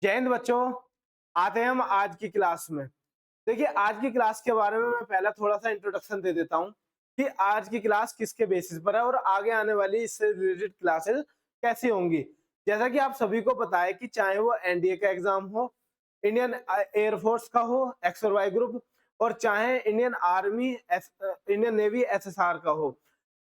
जय हिंद बच्चों। आते हैं हम आज की क्लास में। देखिए, आज की क्लास के बारे में मैं पहला थोड़ा सा इंट्रोडक्शन दे देता हूँ कि आज की क्लास किसके बेसिस पर है और आगे आने वाली इससे रिलेटेड क्लासेस कैसी होंगी। जैसा कि आप सभी को पता है कि चाहे वो एनडीए का एग्जाम हो, इंडियन एयरफोर्स का हो एक्स और वाई ग्रुप, और चाहे Indian army Indian navy SSR का हो,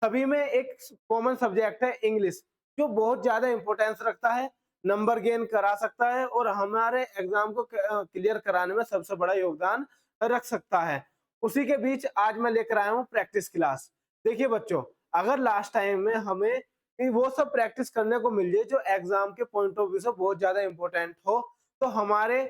सभी में एक कॉमन सब्जेक्ट है इंग्लिश, जो बहुत ज्यादा इंपॉर्टेंस रखता है, नंबर गेन करा सकता है और हमारे एग्जाम को क्लियर कराने में सबसे बड़ा योगदान रख सकता है। उसी के बीच आज मैं लेकर आया हूँ प्रैक्टिस क्लास। देखिए बच्चों, अगर लास्ट टाइम में हमें वो सब प्रैक्टिस करने को मिल जाए जो एग्जाम के पॉइंट ऑफ व्यू से बहुत ज्यादा इंपॉर्टेंट हो, तो हमारे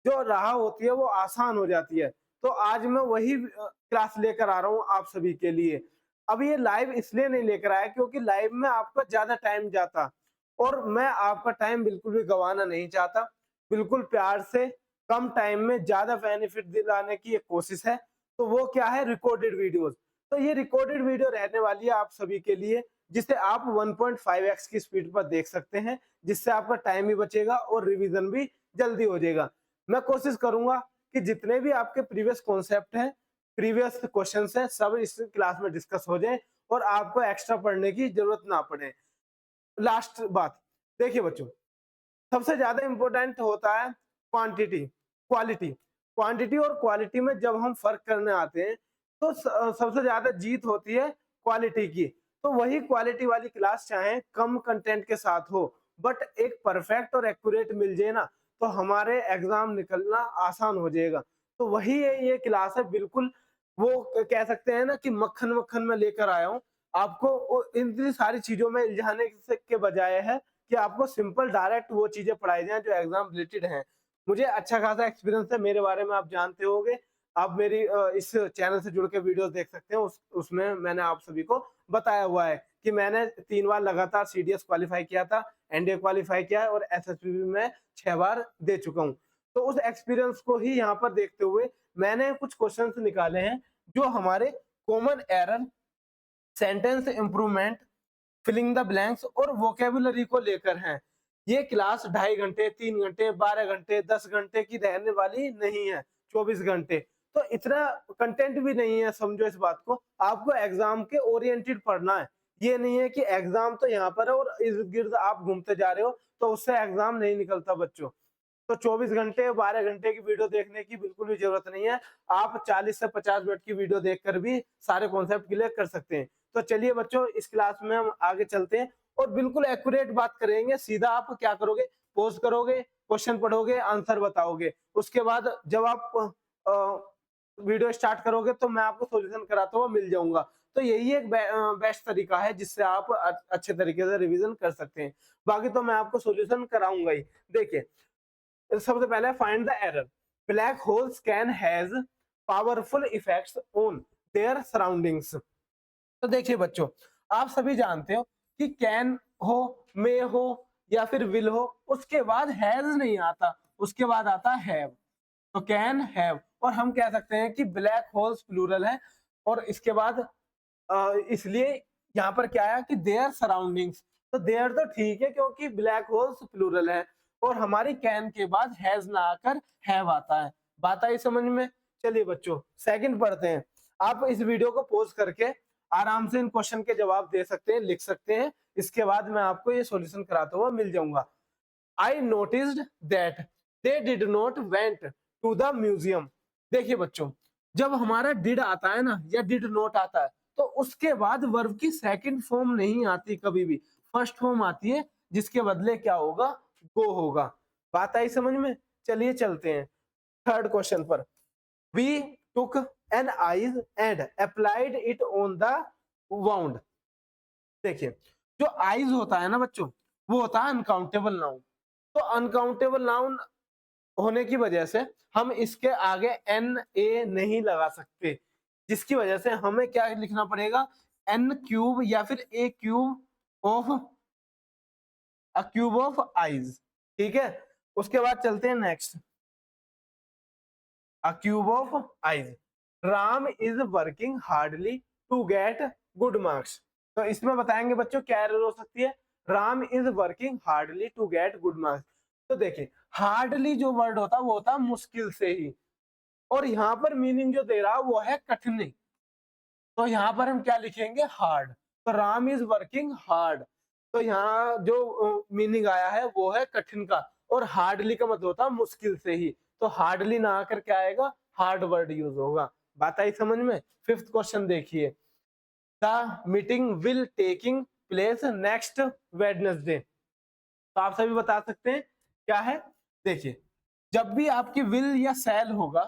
जो राह होती है वो आसान हो जाती है। तो आज मैं वही क्लास लेकर आ रहा हूँ आप सभी के लिए। अब ये लाइव इसलिए नहीं लेकर आया क्योंकि लाइव में आपका ज्यादा टाइम जाता और मैं आपका टाइम बिल्कुल भी गंवाना नहीं चाहता। बिल्कुल प्यार से कम टाइम में ज्यादा बेनिफिट दिलाने की एक कोशिश है। तो वो क्या है, रिकॉर्डेड वीडियोस। तो ये रिकॉर्डेड वीडियो रहने वाली है आप सभी के लिए, जिसे आप 1.5x की स्पीड पर देख सकते हैं, जिससे आपका टाइम भी बचेगा और रिवीजन भी जल्दी हो जाएगा। मैं कोशिश करूंगा कि जितने भी आपके प्रीवियस कॉन्सेप्ट हैं, प्रीवियस क्वेश्चंस हैं, सब इस क्लास में डिस्कस हो जाए और आपको एक्स्ट्रा पढ़ने की जरूरत ना पड़े। लास्ट बात, देखिए बच्चों, सबसे ज्यादा इंपॉर्टेंट होता है क्वांटिटी क्वालिटी। क्वांटिटी और क्वालिटी में जब हम फर्क करने आते हैं तो सबसे ज्यादा जीत होती है क्वालिटी की। तो वही क्वालिटी वाली क्लास चाहे कम कंटेंट के साथ हो, बट एक परफेक्ट और एक्यूरेट मिल जाए ना, तो हमारे एग्जाम निकलना आसान हो जाएगा। तो वही ये क्लास है, बिल्कुल वो कह सकते हैं ना कि मक्खन मक्खन में लेकर आया हूँ आपको। इन सारी चीजों में इल्झाने के बजाय है कि आपको सिंपल डायरेक्ट वो चीजें पढ़ाई जाए जो एग्जाम रिलेटेड हैं। मुझे अच्छा खासा एक्सपीरियंस है, मेरे बारे में आप जानते होंगे। आप मेरी इस चैनल से जुड़ के वीडियोस देख सकते हैं। उसमें मैंने आप सभी को बताया हुआ है कि मैंने 3 बार लगातार सीडीएस क्वालिफाई किया था, एनडीए क्वालिफाई किया है और एसएसबी भी मैं 6 बार दे चुका हूँ। तो उस एक्सपीरियंस को ही यहाँ पर देखते हुए मैंने कुछ क्वेश्चंस निकाले हैं जो हमारे common error, sentence improvement, filling the blanks और वोकेबुलरी को लेकर हैं। ये क्लास 2.5 घंटे, 3 घंटे, 12 घंटे, 10 घंटे की रहने वाली नहीं है, 24 घंटे। तो इतना कंटेंट भी नहीं है, समझो इस बात को। आपको एग्जाम के ओरिएंटेड पढ़ना है। ये नहीं है कि एग्जाम तो यहाँ पर है और इर्द गिर्द आप घूमते जा रहे हो, तो उससे एग्जाम नहीं निकलता बच्चों। तो 24 घंटे 12 घंटे की वीडियो देखने की बिल्कुल भी जरूरत नहीं है। आप 40 से 50 मिनट की वीडियो देखकर भी सारे कॉन्सेप्ट क्लियर कर सकते हैं। तो चलिए बच्चों, इस क्लास में हम आगे चलते हैं और बिल्कुल एक्यूरेट बात करेंगे। सीधा आप क्या करोगे, पोज करोगे, क्वेश्चन पढ़ोगे, आंसर बताओगे। उसके बाद जब आप वीडियो स्टार्ट करोगे तो मैं आपको सॉल्यूशन कराता हुआ मिल जाऊंगा। तो यही एक बेस्ट तरीका है जिससे आप अच्छे तरीके से रिवीजन कर सकते हैं। बाकी तो मैं आपको सॉल्यूशन कराऊंगा ही। देखिए, सबसे पहले find the error. Black holes can has powerful effects on their surroundings. तो देखिए बच्चों, आप सभी जानते हो कि कैन हो, मे हो या फिर विल हो, उसके बाद हैज नहीं आता, उसके बाद आता हैव। तो कैन हैव, और हम कह सकते हैं कि ब्लैक होल्स प्लूरल है और इसके बाद इसलिए यहाँ पर क्या आया कि देयर सराउंडिंग्स। तो देयर तो ठीक है क्योंकि ब्लैक होल्स प्लूरल है और हमारी कैन के बाद हैज ना आकर हैव आता है। बात आई समझ में? चलिए बच्चों, सेकंड पढ़ते हैं। आप इस वीडियो को पॉज करके आराम से इन क्वेश्चन के जवाब दे सकते हैं, लिख सकते हैं। इसके बाद मैं आपको ये सॉल्यूशन कराता हुआ मिल जाऊंगा। I noticed that they did not went to the museum. देखिए बच्चों, जब हमारा डिड आता है ना या डिड नॉट आता है, तो उसके बाद वर्ब की सेकंड फॉर्म नहीं आती कभी भी, फर्स्ट फॉर्म आती है, जिसके बदले क्या होगा, गो होगा। बात आई समझ में? चलिए चलते हैं थर्ड क्वेश्चन पर। We took an ice and applied it on the wound। देखिए, जो आइज होता है ना बच्चों, वो होता है अनकाउंटेबल नाउन। तो अनकाउंटेबल नाउन होने की वजह से हम इसके आगे एन ए नहीं लगा सकते, जिसकी वजह से हमें क्या लिखना पड़ेगा, एन क्यूब या फिर A cube of a cube of eyes. ठीक है, उसके बाद चलते हैं next. A cube of eyes। Ram is working hardly to get good marks। तो इसमें बताएंगे बच्चों क्या एरर हो सकती है। Ram is working hardly to get good marks. तो देखिए हार्डली जो वर्ड होता है वो होता है मुश्किल से ही, और यहाँ पर मीनिंग जो दे रहा है वो है कठिन। तो यहाँ पर हम क्या लिखेंगे, हार्ड। तो राम इज वर्किंग हार्ड। तो यहाँ जो मीनिंग आया है वो है कठिन का, और हार्डली का मतलब होता है मुश्किल से ही। तो हार्डली ना आकर क्या आएगा, हार्ड वर्ड यूज होगा। बात आई समझ में। फिफ्थ क्वेश्चन देखिए, the meeting will taking place next Wednesday. तो आप सभी बता सकते हैं क्या है। देखिए जब भी आपकी विल या सेल होगा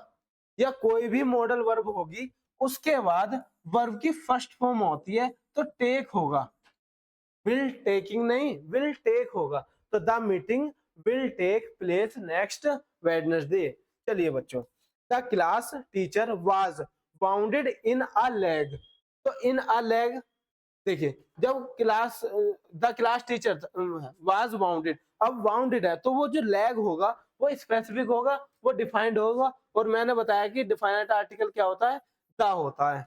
या कोई भी मॉडल वर्ब होगी, उसके बाद वर्ब की फर्स्ट फॉर्म होती है तो टेक होगा। विल टेकिंग नहीं, विल टेक होगा। तो the meeting will take place next Wednesday. चलिए बच्चों, the class teacher was bounded in a leg. तो इन अ लेग, देखिए जब class the class teacher was bounded, अब बाउंडेड है तो वो जो लैग होगा वो स्पेसिफिक होगा, वो डिफाइंड होगा। और मैंने बताया कि डिफाइनेट आर्टिकल क्या होता है, द होता है।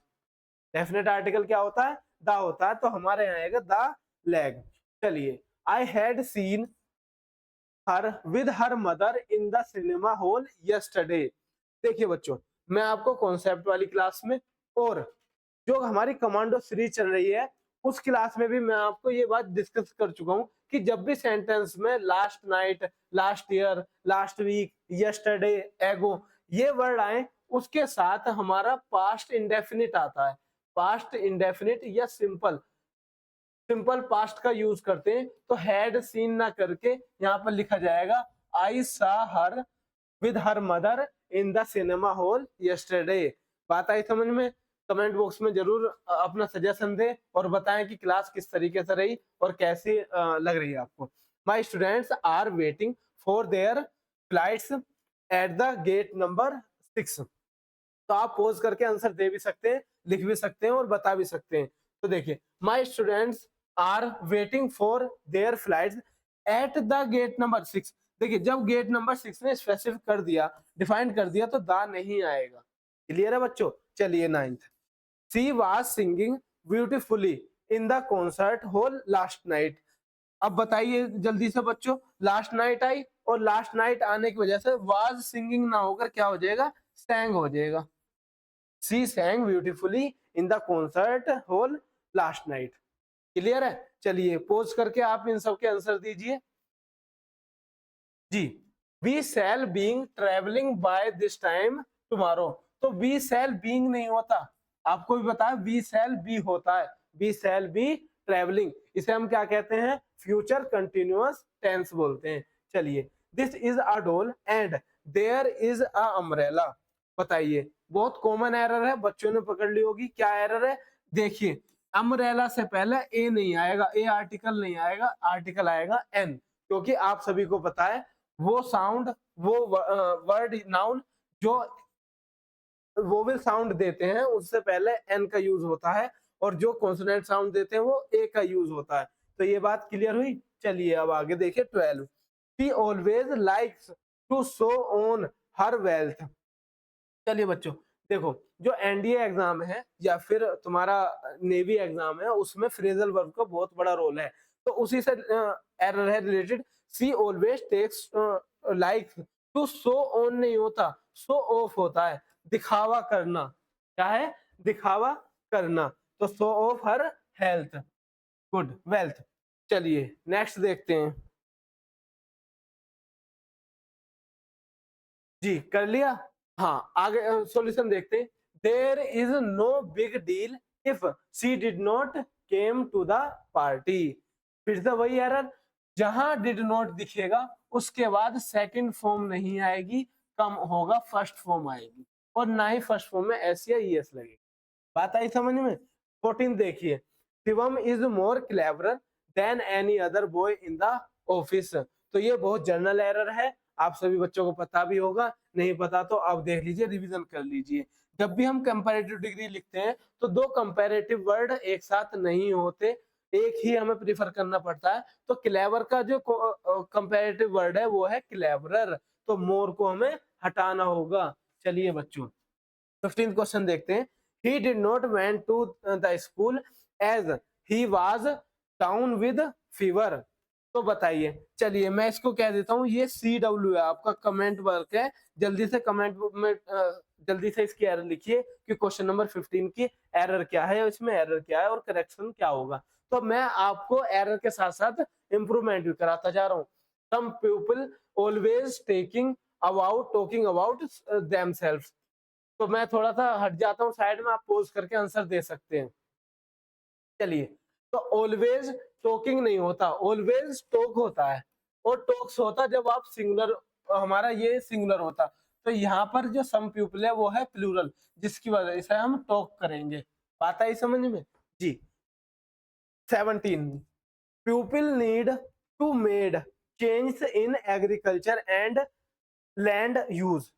डेफिनेट आर्टिकल क्या होता है, द होता है। तो हमारे यहाँ आएगा द लैग। चलिए, I had seen her with her mother in the cinema hall yesterday. देखिए बच्चों, मैं आपको कॉन्सेप्ट वाली क्लास में और जो हमारी कमांडो सीरीज चल रही है उस क्लास में भी मैं आपको ये बात डिस्कस कर चुका हूँ कि जब भी सेंटेंस में last night, last year, last week, yesterday, ago ये वर्ड आए, उसके साथ हमारा पास्ट इंडेफिनिट आता है। पास्ट इंडेफिनिट या सिंपल सिंपल पास्ट का यूज करते हैं। तो हैड सीन ना करके यहाँ पर लिखा जाएगा आई सा her with her mother in the cinema hall yesterday. बात आई समझ में। कमेंट बॉक्स में जरूर अपना सजेशन दें और बताएं कि क्लास किस तरीके से रही और कैसी लग रही है आपको। My students are waiting for their flights at the gate number 6। तो आप पोज करके आंसर दे भी सकते हैं, लिख भी सकते हैं और बता भी सकते हैं। तो देखिए, my students are waiting for their flights at the gate number 6। देखिए जब गेट नंबर 6 ने स्पेसिफिक कर दिया, डिफाइन कर दिया, तो द नहीं आएगा। क्लियर है बच्चों। चलिए, 9th, she was singing beautifully in the concert hall last night. अब बताइए जल्दी से बच्चों, लास्ट नाइट आई और लास्ट नाइट आने की वजह से वाज सिंगिंग ना होकर क्या हो जाएगा, सैंग हो जाएगा। She सैंग beautifully in the concert hall last night. Clear है। चलिए पोज करके आप इन सब के आंसर दीजिए जी। We shall being travelling by this time tomorrow. तो वी शैल बीइंग नहीं होता, आपको भी बताया वी शैल बी होता है। वी शैल बी ट्रेवलिंग, इसे हम क्या कहते हैं, फ्यूचर कंटिन्यूअस टेंस बोलते हैं। चलिए, this is a doll and there is a umbrella. बताइए, बहुत कॉमन एरर है, बच्चों ने पकड़ ली होगी। क्या एरर है, देखिए अम्ब्रेला से पहले ए नहीं आएगा, ए आर्टिकल नहीं आएगा, आर्टिकल आएगा एन। क्योंकि आप सभी को पता है वो साउंड, वो वर्ड नाउन जो वोवेल साउंड देते हैं उससे पहले एन का यूज होता है, और जो कॉन्सोनेंट साउंड देते हैं वो ए का यूज होता है। तो ये बात क्लियर हुई। चलिए अब आगे देखिए 12, she always likes to show on her wealth. चलिए बच्चों, देखो जो एनडीए एग्जाम है या फिर तुम्हारा नेवी एग्जाम है उसमें फ्रेजल वर्ब का बहुत बड़ा रोल है। तो उसी से एरर है related. She always takes like to show on नहीं होता, शो ऑफ होता है, दिखावा करना। क्या है, दिखावा करना। तो show of her health, good wealth. चलिए नेक्स्ट देखते हैं जी, कर लिया। हाँ, आगे सॉल्यूशन देखते हैं। There is no big deal if she did not came to the party. फिर से वही एरर, जहां डिड नॉट दिखेगा उसके बाद सेकंड फॉर्म नहीं आएगी, कम होगा, फर्स्ट फॉर्म आएगी, और ना ही फर्स्ट फॉर्म में एस या ईएस लगेगी। बात आई समझ में। 14 देखिए, Shivam is more clever than any other boy in the office. तो ये बहुत जनरल एरर है, आप सभी बच्चों को पता भी होगा, नहीं पता तो आप देख लीजिए, रिवीजन कर लीजिए। जब भी हम कंपैरेटिव डिग्री लिखते हैं तो दो कंपैरेटिव वर्ड एक साथ नहीं होते, एक ही हमें प्रीफर करना पड़ता है। तो क्लेवर का जो कंपैरेटिव वर्ड है वो है क्लेवरर, तो मोर को हमें हटाना होगा। चलिए बच्चों 15th क्वेश्चन देखते हैं। He did not went to the school as he was down with fever। तो बताइए। चलिए मैं इसको कह देता हूँ, ये CW है, आपका कमेंट वर्क है। जल्दी से कमेंट में जल्दी से इसकी एरर लिखिए कि क्वेश्चन नंबर 15 की एरर क्या है, इसमें एरर क्या है और करेक्शन क्या होगा। तो मैं आपको एरर के साथ साथ इम्प्रूवमेंट भी कराता जा रहा हूँ। Some people always talking about themselves. तो मैं थोड़ा सा हट जाता हूँ साइड में, आप पॉज करके आंसर दे सकते हैं। चलिए, तो ऑलवेज टॉकिंग नहीं होता, ऑलवेज टॉक होता है, और टॉक्स होता जब आप सिंगुलर, हमारा ये सिंगुलर होता। तो यहाँ पर जो सम पीपल है वो है प्लूरल, जिसकी वजह से हम टॉक करेंगे। बात आई समझ में जी। 17 people need to made change in agriculture and land use.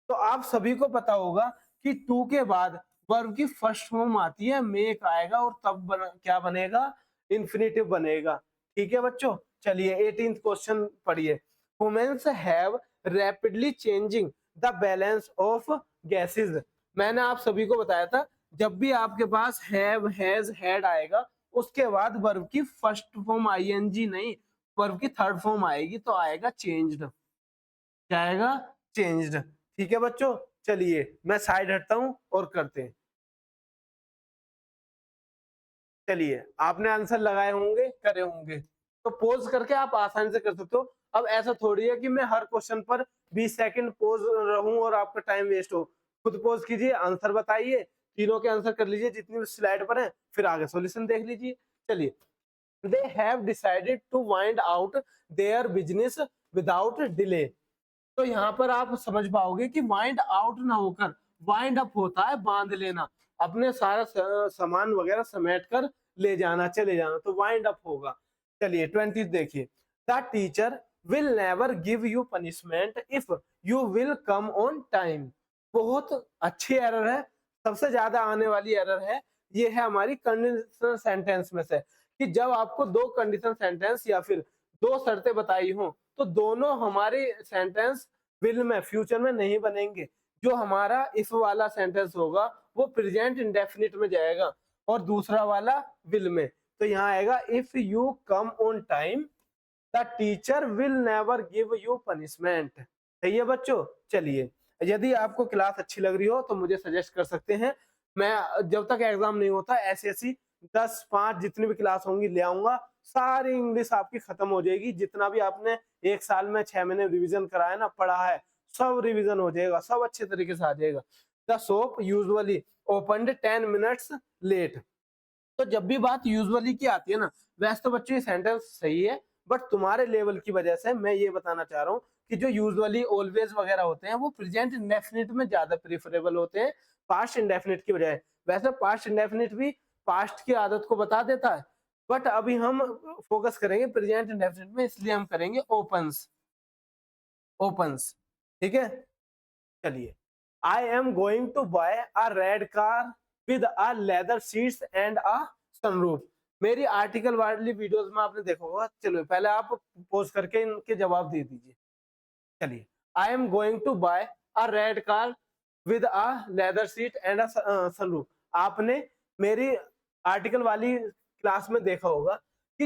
तो आप सभी को पता होगा कि टू के बाद वर्ब की फर्स्ट फॉर्म आती है, मेक आएगा, और तब क्या बनेगा, इंफिनिटिव बनेगा। ठीक है बच्चों, चलिए 18th क्वेश्चन पढ़िए। Women's have rapidly changing the balance of gases. मैंने आप सभी को बताया था, जब भी आपके पास हैव, हैज, हैड आएगा, उसके बाद वर्ब की फर्स्ट फॉर्म आईएनजी नहीं, वर्ब की थर्ड फॉर्म आएगी, तो आएगा चेंज्ड। क्या आएगा, चेंज्ड। ठीक है बच्चों, चलिए मैं साइड हटता हूं और करते हैं। चलिए, आपने आंसर लगाए होंगे, करे होंगे, तो पोज करके आप आसानी से कर सकते हो। अब ऐसा थोड़ी है कि मैं हर क्वेश्चन पर 20 सेकंड पोज रहूं और आपका टाइम वेस्ट हो। खुद पोज कीजिए, आंसर बताइए, तीनों के आंसर कर लीजिए जितनी भी स्लाइड पर है, फिर आगे सॉल्यूशन देख लीजिए। चलिए, they have decided to wind out their business without delay। तो यहाँ पर आप समझ पाओगे कि वाइंड आउट ना होकर वाइंड अप होता है, बांध लेना, अपने सारा सामान वगैरह समेट कर ले जाना, चले जाना, तो वाइंड अप होगा। चलिए 20 देखिए। The teacher will never give you punishment if you will come on time. बहुत अच्छी एरर है, सबसे ज्यादा आने वाली एरर है। ये है हमारी कंडीशनल सेंटेंस में से, कि जब आपको दो कंडीशनल सेंटेंस या फिर दो शर्तें बताई हो, तो दोनों हमारे सेंटेंस विल में, फ्यूचर में नहीं बनेंगे। जो हमारा इफ वाला सेंटेंस होगा वो प्रेजेंट इंडेफिनिट में जाएगा, और दूसरा वाला विल में। तो यहाँ आएगा if you come on time the teacher will never give you punishment. सही है बच्चों। चलिए, यदि आपको क्लास अच्छी लग रही हो तो मुझे सजेस्ट कर सकते हैं। मैं जब तक एग्जाम नहीं होता ऐसी 10-5 जितनी भी क्लास होंगी ले आऊंगा, सारी इंग्लिश आपकी खत्म हो जाएगी। जितना भी आपने एक साल में 6 महीने रिवीजन कराया ना, पढ़ा है, सब रिवीजन हो जाएगा, सब अच्छे तरीके से आ जाएगा। The shop usually opened 10 minutes late. तो जब भी बात यूजुअली की आती है ना, वैसे तो बच्चों ये सेंटेंस सही है, बट तुम्हारे लेवल की वजह से मैं ये बताना चाह रहा हूँ कि जो यूजुअली, ऑलवेज वगैरह होते हैं वो प्रेजेंट इंडेफिनिट में ज्यादा प्रेफरेबल होते हैं पास्ट इंडेफिनिट की बजाय। वैसे पास्ट इंडेफिनिट भी पास्ट की आदत को बता देता है, बट अभी हम फोकस करेंगे प्रेजेंट इंडेफिनिट में, इसलिए हम करेंगे ओपन्स। ओपन्स, ठीक है। चलिए, I am going to buy a red car with a leather seats and a sunroof. मेरी आर्टिकल वाली वीडियोस में आपने देखा होगा। चलो पहले आप पोज करके इनके जवाब दे दीजिए। चलिए, I am going to buy a red car with a leather seat and a sunroof. आपने मेरी आर्टिकल वाली क्लास में देखा होगा कि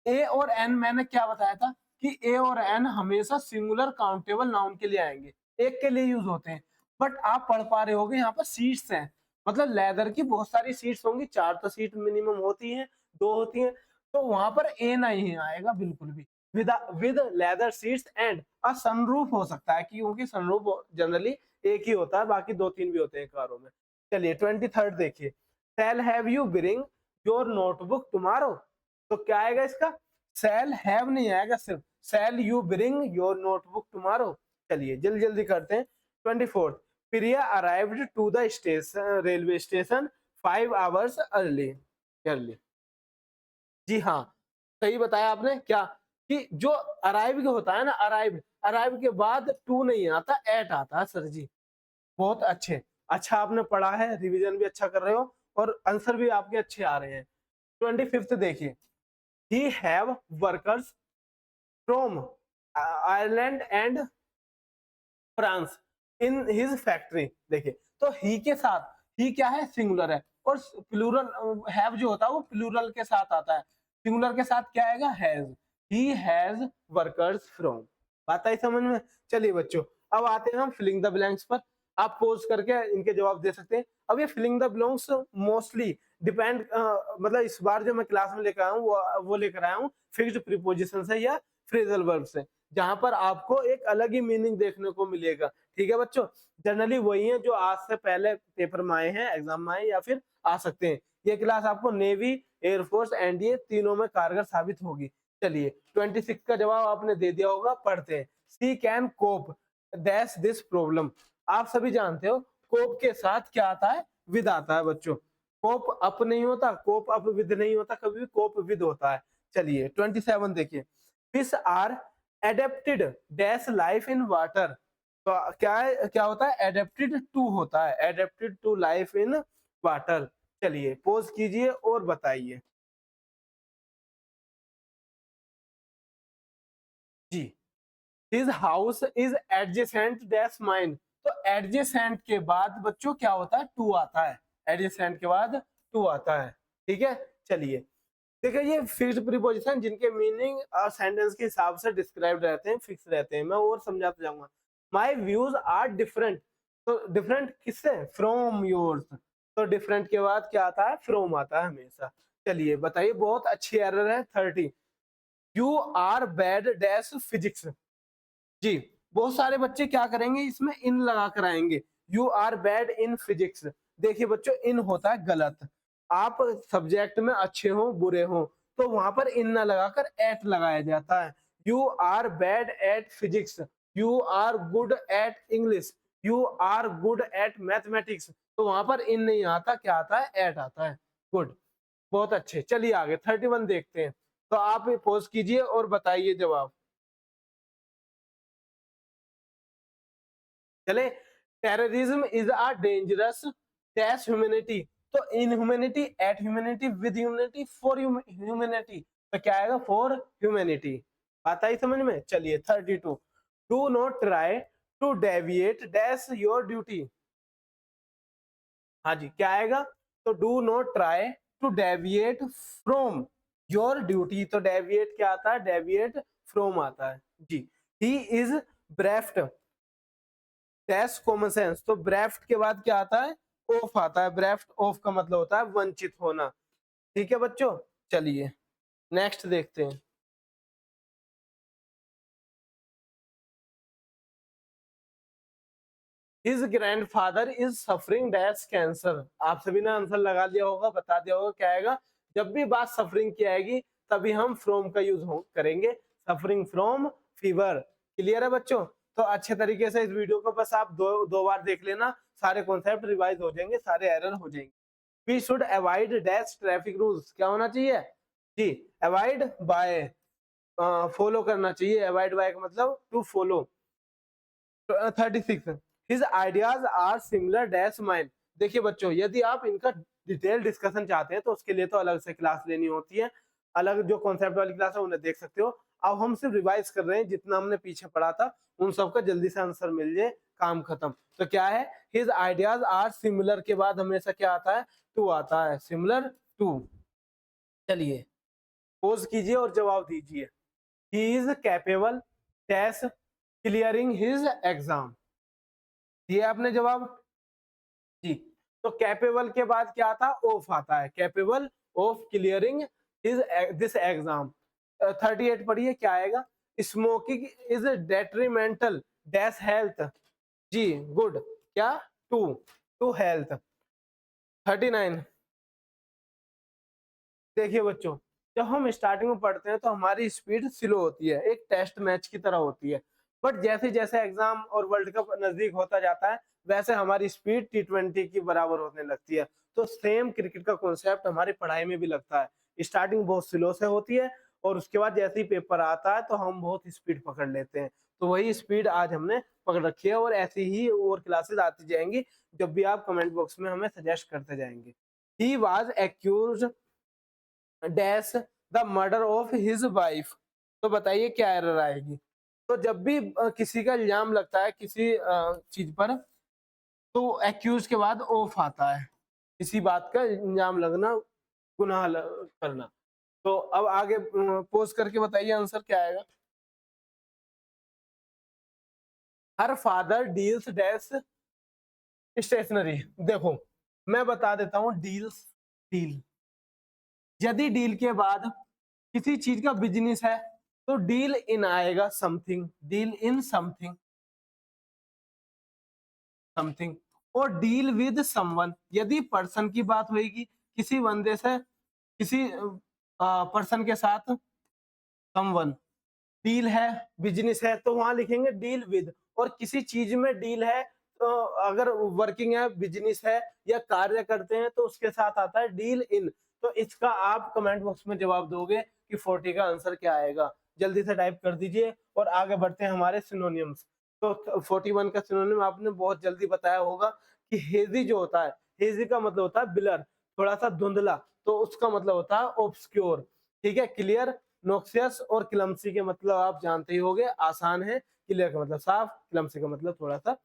ए और एन, मैंने क्या बताया था कि ए और एन हमेशा सिंगुलर काउंटेबल नाउन के लिए आएंगे, एक के लिए यूज होते हैं। बट आप पढ़ पा रहे होगे यहाँ पर सीट्स हैं, मतलब लेदर की बहुत सारी सीट्स होंगी, 4 तो सीट मिनिमम होती हैं, 2 होती हैं, तो वहां पर ए नहीं आएगा बिल्कुल भी। With leather seats and a sunroof हो सकता है, क्योंकि सनरूफ जनरली एक ही होता है, बाकी 2-3 भी होते हैं कारों में। चलिए 23rd देखिए। Shall have you bring your notebook tomorrow. तो क्या आएगा इसका, शैल हैव नहीं आएगा, सिर्फ shall you bring your notebook tomorrow. चलिए जल्दी जल्दी करते हैं। 24th Priya arrived to the station, railway station 5 hours early. Early, जी हाँ, सही बताया आपने। क्या कि जो अराइव के होता है ना, अराइव, अराइव के बाद टू नहीं आता, एट आता है सर जी। बहुत अच्छे, अच्छा आपने पढ़ा है, रिवीजन भी अच्छा कर रहे हो और आंसर भी आपके अच्छे आ रहे हैं। 25th देखिए। He have workers from Ireland and France in his factory. देखिए, तो ही के साथ, ही क्या है, सिंगुलर है, और प्लूरल हैव जो होता है वो प्लूरल के साथ आता है। सिंगुलर के साथ क्या आएगा, has. He has workers from. बात आई समझ में? चलिए बच्चों, अब आते हैं हम फिलिंग द ब्लैंक्स पर। आप पोज करके इनके जवाब दे सकते हैं। अब ये filling the blanks mostly depend, मतलब इस बार जो मैं क्लास में लेकर आया हूँ वो लेकर आया हूँ फिक्स्ड प्रीपोजिशन से या फ्रेजल वर्ब से, जहां पर आपको एक अलग ही मीनिंग देखने को मिलेगा। ठीक है बच्चों, जनरली वही है जो आज से पहले पेपर में आए हैं, एग्जाम में आए या फिर आ सकते हैं। ये क्लास आपको नेवी, एयरफोर्स, एनडीए तीनों में कारगर साबित होगी। चलिए 26 का जवाब आपने दे दिया होगा, पढ़ते हैं। She can cope dash this problem. आप सभी जानते हो कोप के साथ क्या आता है? विद आता है बच्चों। कोप अप नहीं होता, कोप अप विद नहीं होता, कभी भी कोप विद होता है। चलिए 27 देखिए। Fish are adapted dash life in water. तो क्या है, क्या होता है? एडेप्टेड टू होता है, adapted to life in water. चलिए पोज कीजिए और बताइए। जी, his house is adjacent dash mine. तो एडजेसेंट के बाद बच्चों क्या होता है? टू आता है। एडजेसेंट के बाद टू आता है। ठीक है, चलिए देखिए ये फिक्स्ड प्रीपोजिशन जिनके मीनिंग सेंटेंस के हिसाब से डिस्क्राइब रहते हैं, फिक्स रहते हैं। मैं और समझाता जाऊंगा। My views are different. तो डिफरेंट किससे? From yours. तो डिफरेंट के बाद क्या आता है? फ्रॉम आता है हमेशा। चलिए बताइए, बहुत अच्छी एरर है 30। You are bad dash physics. जी, बहुत सारे बच्चे क्या करेंगे, इसमें इन लगा कर आएंगे। You are bad in physics. देखिए बच्चों, इन होता है गलत। आप सब्जेक्ट में अच्छे हो बुरे हो तो वहां पर इन ना लगाकर एट लगाया जाता है। You are bad at physics, you are good at English, you are good at mathematics. तो वहां पर इन नहीं आता, क्या आता है? एट आता है। गुड, बहुत अच्छे। चलिए आगे 31 देखते हैं। तो आप पोज कीजिए और बताइए जवाब। चले, terrorism is a dangerous dash humanity. तो in humanity, at humanity, with humanity, for humanity. तो क्या आएगा? For humanity. आता ही समझ में? चलिए 32। Do not try to deviate dash your duty. हाँ जी, क्या आएगा? तो do not try to deviate from your duty. तो डेविएट क्या आता है? डेविएट फ्रॉम आता है। जी, he is bereft dash common sense. तो ब्रेफ्ट के बाद क्या आता है? ऑफ आता है। ब्रेफ्ट ऑफ का मतलब होता है वंचित होना। ठीक है बच्चों, चलिए नेक्स्ट देखते हैं। His grandfather is suffering dash cancer. आप सभी ने आंसर लगा लिया होगा, बता दिया होगा क्या आएगा। जब भी बात सफरिंग की आएगी तभी हम फ्रॉम का यूज करेंगे। Suffering from fever. क्लियर है बच्चों? तो अच्छे तरीके से इस वीडियो को बस आप दो बार देख लेना, सारे कॉन्सेप्ट रिवाइज हो जाएंगे, सारे एरर हो जाएंगे। We should avoid dash traffic rules. क्या होना चाहिए? जी, अवॉइड बाय, फॉलो करना चाहिए। अवॉइड बाय का मतलब to follow. 36 his ideas are similar dash mine. देखिए बच्चों, यदि आप इनका डिटेल डिस्कशन चाहते हैं तो उसके लिए तो अलग से क्लास लेनी होती है। अलग जो कॉन्सेप्ट वाली क्लास है उन्हें देख सकते हो। अब हम सिर्फ रिवाइज कर रहे हैं, जितना हमने पीछे पढ़ा था उन सबका जल्दी से आंसर मिल जाए, काम खत्म। तो क्या है? हिज आइडियाज आर सिमिलर के बाद हमेशा क्या आता है? टू आता है। Similar to. चलिए पोज कीजिए और जवाब दीजिए। He is capable dash clearing his exam. दिए आपने जवाब? जी, तो कैपेबल के बाद क्या आता? ऑफ आता है। Capable of clearing his this exam. 38 पढ़िए, क्या आएगा? Smoking is detrimental dash health. जी, गुड। क्या? To to health. 39 देखिए बच्चों, जब हम स्टार्टिंग में पढ़ते हैं तो हमारी स्पीड स्लो होती है, एक टेस्ट मैच की तरह होती है। बट जैसे जैसे एग्जाम और वर्ल्ड कप नजदीक होता जाता है वैसे हमारी स्पीड T20 की बराबर होने लगती है। तो सेम क्रिकेट का कॉन्सेप्ट हमारी पढ़ाई में भी लगता है। स्टार्टिंग बहुत स्लो से होती है और उसके बाद जैसे ही पेपर आता है तो हम बहुत स्पीड पकड़ लेते हैं। तो वही स्पीड आज हमने पकड़ रखी है और ऐसी ही और क्लासेस आती जाएंगी जब भी आप कमेंट बॉक्स में हमें सजेस्ट करते जाएंगे। He was accuse dash the murder of his wife. तो बताइए क्या एरर आएगी? तो जब भी किसी का इल्जाम लगता है किसी चीज पर तो एक्यूज के बाद ऑफ आता है। किसी बात का इल्जाम लगना, करना। तो अब आगे पोज करके बताइए आंसर क्या आएगा। Her father deals dash stationery. देखो मैं बता देता हूं, डील्स, डील, यदि डील के बाद किसी चीज का बिजनेस है तो डील इन आएगा something, deal in something, something. और डील विद समवन, यदि पर्सन की बात होगी किसी बंदे से, किसी पर्सन के साथ, समवन, डील है, बिजनेस है तो वहां लिखेंगे डील विद। और किसी चीज में डील है तो अगर वर्किंग है, बिजनेस है या कार्य करते हैं तो उसके साथ आता है डील इन। तो इसका आप कमेंट बॉक्स में जवाब दोगे कि 40 का आंसर क्या आएगा, जल्दी से टाइप कर दीजिए और आगे बढ़ते हैं हमारे सिनोनिम्स। तो 41 का सिनोनिम आपने बहुत जल्दी बताया होगा कि हेजी जो होता है, हेजी का मतलब होता है ब्लर, थोड़ा सा धुंधला, तो उसका मतलब होता है ऑब्सक्योर। ठीक है, क्लियर, नोक्सियस और क्लमसी के मतलब आप जानते ही होंगे, आसान है। क्लियर का मतलब साफ, क्लमसी का मतलब थोड़ा सा।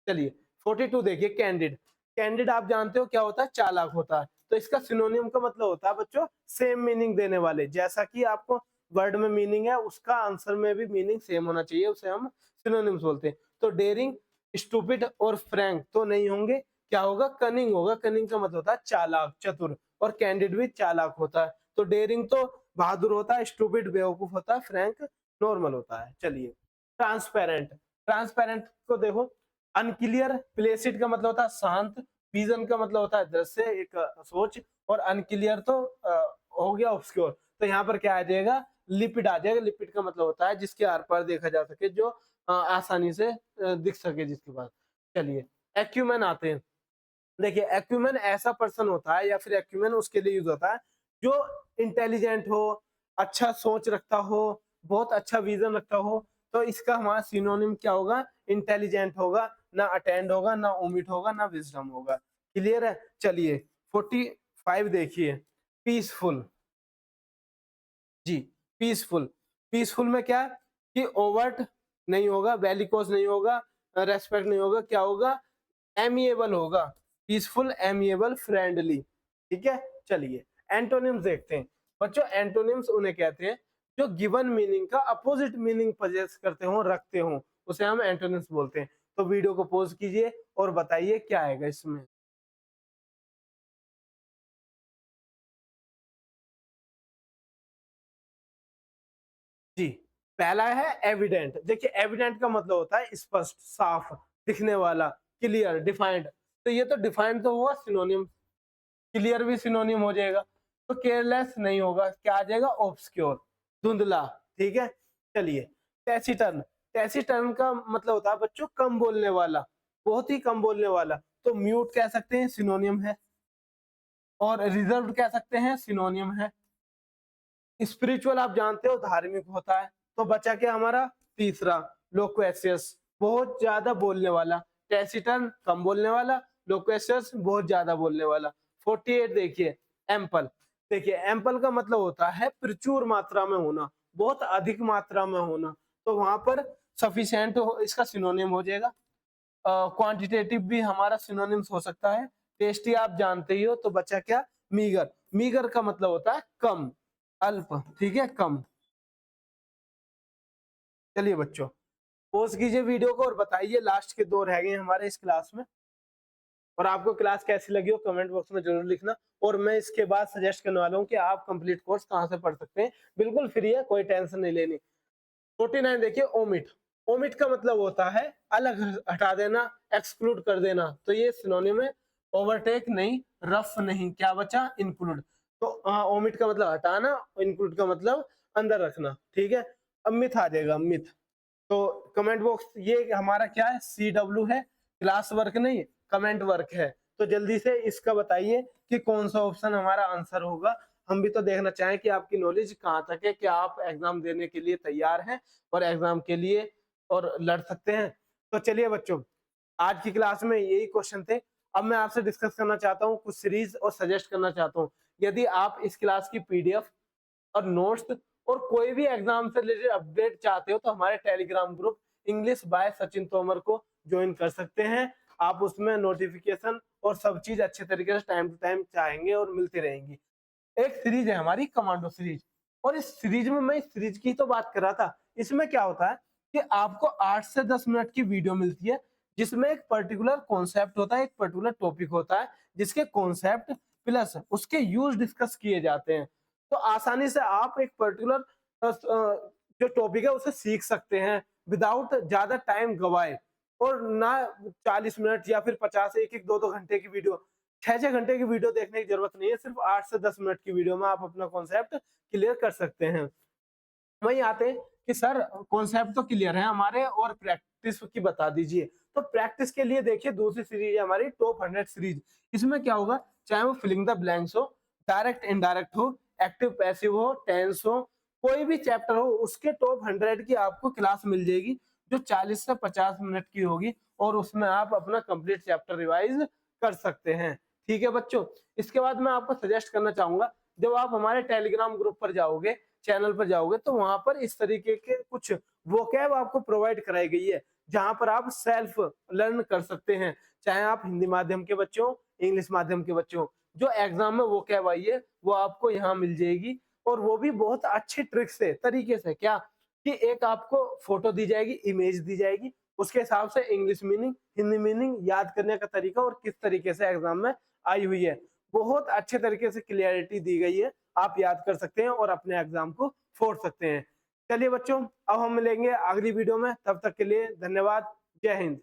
चलिए 42 देखिए, कैंडिड। कैंडिड आप जानते हो क्या होता है, चालाक होता है। तो इसका सिनोनिम का मतलब होता है बच्चों सेम मीनिंग देने वाले, जैसा कि आपको वर्ड में मीनिंग है उसका आंसर में भी मीनिंग सेम होना चाहिए, उसे हम सिनोनिम्स बोलते हैं। तो डेयरिंग, स्टूपिड और फ्रैंक तो नहीं होंगे, क्या होगा, कनिंग होगा। कनिंग का मतलब होता है चालाक, चतुर, और कैंडिड भी चालाक होता है। तो डेयरिंग तो बहादुर होता है, स्टूपिड बेवकूफ होता है, फ्रैंक नॉर्मल होता है। चलिए ट्रांसपेरेंट, ट्रांसपेरेंट को देखो, अनक्लियर, प्लेसिड का मतलब होता है शांत, विजन का मतलब होता है दृश्य, एक सोच, और अनक्लियर तो हो गया ऑब्सक्योर। तो यहाँ पर क्या आ जाएगा, लिपिड आ जाएगा। लिपिड का मतलब होता है जिसके आर पार देखा जा सके, जो आसानी से दिख सके जिसके पास। चलिए एक्यूमेन आते हैं। देखिए एक्यूमेन ऐसा पर्सन होता है या फिर एक्यूमेन उसके लिए यूज होता है जो इंटेलिजेंट हो, अच्छा सोच रखता हो, बहुत अच्छा विजन रखता हो। तो इसका हमारा सिनोनिम क्या होगा, इंटेलिजेंट होगा, ना अटेंड होगा, ना ओमिट होगा, ना विजडम होगा। क्लियर है। चलिए 45 देखिए, पीसफुल। जी, पीसफुल, पीसफुल में क्या है कि ओवर्ट नहीं होगा, वेलिकोस नहीं होगा, रेस्पेक्ट नहीं होगा, क्या होगा, एमिएबल होगा। Peaceful, amiable, friendly. ठीक है। चलिए एंटोनिम्स देखते हैं बच्चों। एंटोनिम्स उन्हें कहते हैं जो गिवन मीनिंग का अपोजिट मीनिंग पजेस करते हो, रखते हो, उसे हम एंटोनिम्स बोलते हैं। तो वीडियो को पॉज कीजिए और बताइए क्या आएगा इसमें। जी, पहला है एविडेंट। देखिए एविडेंट का मतलब होता है स्पष्ट, साफ, दिखने वाला, क्लियर, डिफाइंड। तो ये तो डिफाइंड तो हुआ सिनोनिम, क्लियर भी सिनोनिम हो जाएगा। तो केयरलेस नहीं होगा, क्या आ जाएगा, ऑब्सक्योर, धुंधला। ठीक है। चलिए टैसिटर्न, टैसिटर्न का मतलब होता है बच्चों कम बोलने वाला, बहुत ही कम बोलने वाला। तो म्यूट कह सकते हैं, सिनोनियम है। और रिजर्व कह सकते हैं, सिनोनियम है। स्पिरिचुअल आप जानते हो धार्मिक होता है। तो बचा क्या हमारा, तीसरा, लोक्वेशियस, बहुत ज्यादा बोलने वाला। टैसिटर्न कम बोलने वाला, लोक्वेशियस बहुत ज्यादा बोलने वाला। 48 देखिए, एम्पल। देखिए एम्पल का मतलब होता है प्रचुर मात्रा में होना, बहुत अधिक मात्रा में होना। तो वहां पर सफिशिएंट इसका सिनोनिम हो जाएगा। क्वांटिटेटिव भी हमारा सिनोनिम्स हो सकता है। टेस्टी आप जानते ही हो। तो बचा क्या, मीगर। मीगर का मतलब होता है कम, अल्प। ठीक है, कम। चलिए बच्चों पोज कीजिए वीडियो को और बताइए, लास्ट के दो रह गए हमारे इस क्लास में। और आपको क्लास कैसी लगी हो कमेंट बॉक्स में जरूर लिखना। और मैं इसके बाद सजेस्ट करने वाला हूँ कि आप कंप्लीट कोर्स कहाँ से पढ़ सकते हैं, बिल्कुल फ्री है, कोई टेंशन नहीं लेनी। 49 देखिए, ओमिट। ओमिट का मतलब होता है अलग, हटा देना, एक्सक्लूड कर देना। तो ये सिनोनिम है, ओवरटेक नहीं, रफ नहीं, क्या बचा, इंक्लूड। तो ओमिट का मतलब हटाना, इंक्लूड का मतलब अंदर रखना। ठीक है। अब मिथ आ जाएगा, मिथ। तो कमेंट बॉक्स ये हमारा क्या है, CW है, क्लास वर्क नहीं, कमेंट वर्क है। तो जल्दी से इसका बताइए कि कौन सा ऑप्शन हमारा आंसर होगा। हम भी तो देखना चाहें कि आपकी नॉलेज कहाँ तक है, क्या आप एग्जाम देने के लिए तैयार हैं और एग्जाम के लिए और लड़ सकते हैं। तो चलिए बच्चों आज की क्लास में यही क्वेश्चन थे। अब मैं आपसे डिस्कस करना चाहता हूँ कुछ सीरीज और सजेस्ट करना चाहता हूँ। यदि आप इस क्लास की PDF और नोट्स और कोई भी एग्जाम से रिलेटेड अपडेट चाहते हो तो हमारे Telegram group English by Sachin Tomar को ज्वाइन कर सकते हैं। आप उसमें नोटिफिकेशन और सब चीज अच्छे तरीके से टाइम टू टाइम चाहेंगे और मिलती रहेंगी। एक सीरीज है हमारी कमांडो सीरीज, और इस सीरीज में मैं इस सीरीज की तो बात कर रहा था। इसमें क्या होता है कि आपको 8 से 10 मिनट की वीडियो मिलती है, जिसमें एक पर्टिकुलर कॉन्सेप्ट होता है, एक पर्टिकुलर टॉपिक होता है, जिसके कॉन्सेप्ट प्लस उसके यूज डिस्कस किए जाते हैं। तो आसानी से आप एक पर्टिकुलर जो टॉपिक है उसे सीख सकते हैं विदाउट ज्यादा टाइम गवाए, और ना 40 मिनट या फिर 50, एक एक 2-2 घंटे की वीडियो, 6-6 घंटे की वीडियो देखने की जरूरत नहीं है। सिर्फ 8 से 10 मिनट की वीडियो में आप अपना कॉन्सेप्ट क्लियर कर सकते हैं। वहीं आते हैं कि सर कॉन्सेप्ट तो क्लियर है हमारे, और प्रैक्टिस की बता दीजिए। तो प्रैक्टिस के लिए देखिए दूसरी सीरीज है हमारी टॉप 100 सीरीज। इसमें क्या होगा, चाहे वो फिलिंग द ब्लैंक्स हो, डायरेक्ट इनडायरेक्ट हो, एक्टिव पैसिव हो, टेंस हो, कोई भी चैप्टर हो, उसके टॉप 100 की आपको क्लास मिल जाएगी, जो 40 से 50 मिनट की होगी, और उसमें आप अपना कंप्लीट चैप्टर रिवाइज कर सकते हैं। ठीक है बच्चों, इसके बाद मैं आपको सजेस्ट करना चाहूंगा, जब आप हमारे टेलीग्राम ग्रुप पर जाओगे, चैनल पर जाओगे, तो वहां पर इस तरीके के कुछ वोकैब आपको प्रोवाइड कराई गई है, जहां पर आप सेल्फ लर्न कर सकते हैं। चाहे आप हिंदी माध्यम के बच्चे हो, इंग्लिश माध्यम के बच्चे हो, जो एग्जाम में वोकैब आई है वो आपको यहाँ मिल जाएगी, और वो भी बहुत अच्छी ट्रिक से, तरीके से। क्या कि एक आपको फोटो दी जाएगी, इमेज दी जाएगी, उसके हिसाब से इंग्लिश मीनिंग, हिंदी मीनिंग याद करने का तरीका, और किस तरीके से एग्जाम में आई हुई है, बहुत अच्छे तरीके से क्लियरिटी दी गई है। आप याद कर सकते हैं और अपने एग्जाम को फोड़ सकते हैं। चलिए बच्चों, अब हम मिलेंगे अगली वीडियो में, तब तक के लिए धन्यवाद। जय हिंद।